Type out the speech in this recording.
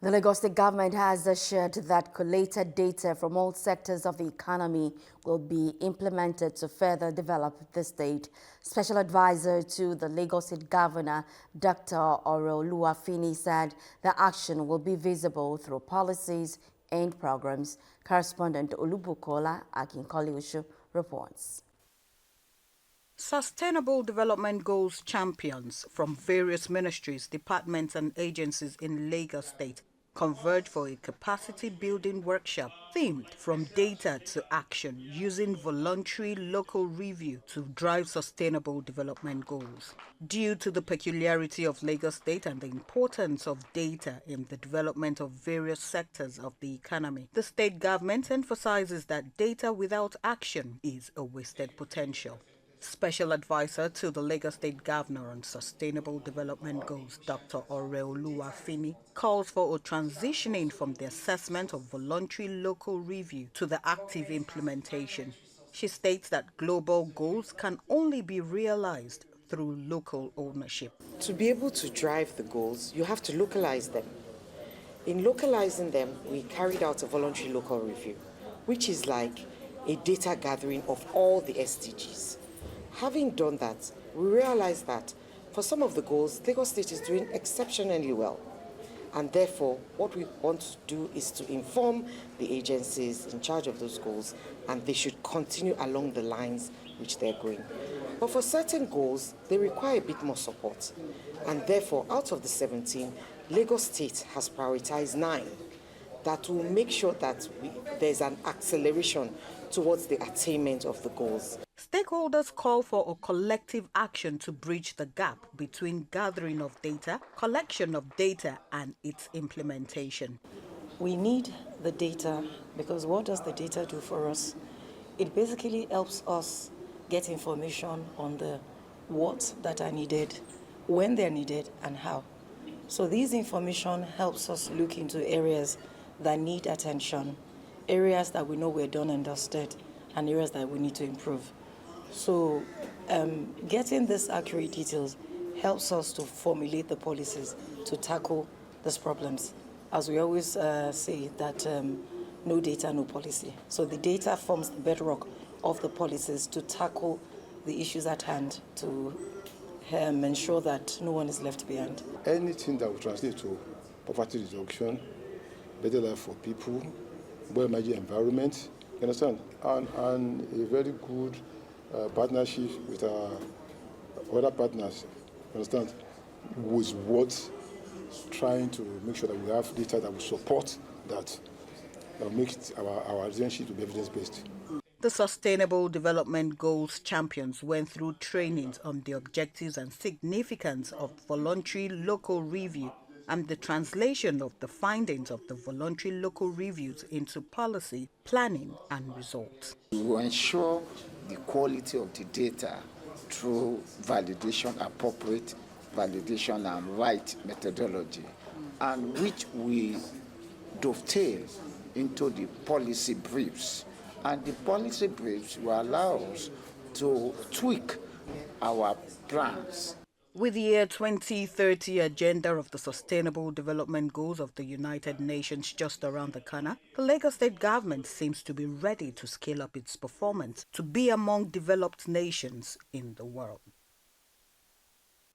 The Lagos State government has assured that collated data from all sectors of the economy will be implemented to further develop the state. Special advisor to the Lagos State Governor, Dr. Oluwafini, said the action will be visible through policies and programs. Correspondent Olubukola Collation reports. Sustainable Development Goals champions from various ministries, departments and agencies in Lagos State converged for a capacity-building workshop themed From Data to Action, using voluntary local review to drive sustainable development goals. Due to the peculiarity of Lagos State and the importance of data in the development of various sectors of the economy, the state government emphasizes that data without action is a wasted potential. Special Advisor to the Lagos State Governor on Sustainable Development Goals, Dr. Oluwafini, calls for a transitioning from the assessment of voluntary local review to the active implementation. She states that global goals can only be realized through local ownership. To be able to drive the goals, you have to localize them. In localizing them, we carried out a voluntary local review, which is like a data gathering of all the SDGs. Having done that, we realized that for some of the goals, Lagos State is doing exceptionally well. And therefore, what we want to do is to inform the agencies in charge of those goals, and they should continue along the lines which they're going. But for certain goals, they require a bit more support. And therefore, out of the 17, Lagos State has prioritized 9 that will make sure that there's an acceleration towards the attainment of the goals. Stakeholders call for a collective action to bridge the gap between gathering of data, collection of data, and its implementation. We need the data because what does the data do for us? It basically helps us get information on the what that are needed, when they're needed, and how. So this information helps us look into areas that need attention, areas that we know we're done and dusted, and areas that we need to improve. So getting these accurate details helps us to formulate the policies to tackle these problems. As we always say that no data, no policy. So the data forms the bedrock of the policies to tackle the issues at hand, to ensure that no one is left behind. Anything that will translate to poverty reduction, better life for people, well-managed environment, you understand, and a very good partnership with our other partners, you understand, was what trying to make sure that we have data that will support that will make our relationship to be evidence-based. The Sustainable Development Goals champions went through trainings on the objectives and significance of voluntary local review and the translation of the findings of the voluntary local reviews into policy, planning, and results. To ensure the quality of the data through validation, appropriate validation and right methodology, and which we dovetail into the policy briefs. And the policy briefs will allow us to tweak our plans. With the year 2030 agenda of the Sustainable Development Goals of the United Nations just around the corner, the Lagos State government seems to be ready to scale up its performance to be among developed nations in the world.